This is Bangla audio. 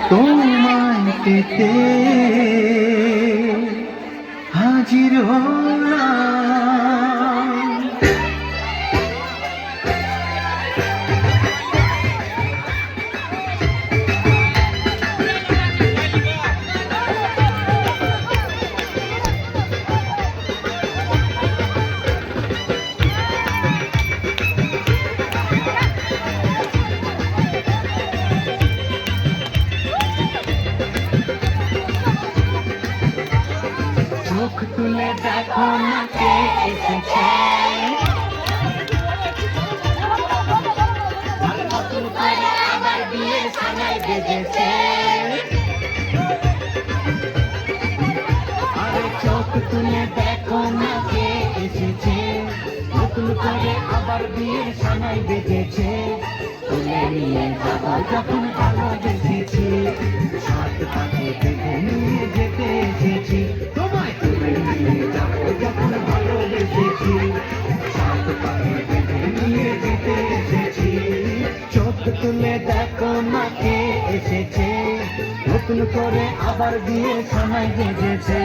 তোমায় পেতে হাজির হলাম। চোখ তুলে দেখো না কে এসেছে, নতুন করে আবার বিয়ের সানাই বেজেছে। আরে চোখ তুলে দেখো না কে এসেছে, নতুন করে আবার বিয়ের সানাই বেজেছে। তুলে নিয়ে যাবো যখন ভালোবেসেছি, সাত পাখি বেঁধে নিয়ে যেতে এসেছি। তোমায় তুলে নিয়ে যাবো যখন ভালোবেসেছি, সাত পাখি বেঁধে নিয়ে যেতে এসেছি। চোখ তুলে দেখো না কে এসেছে, নতুন করে আবার বিয়ে সময় বেজেছে।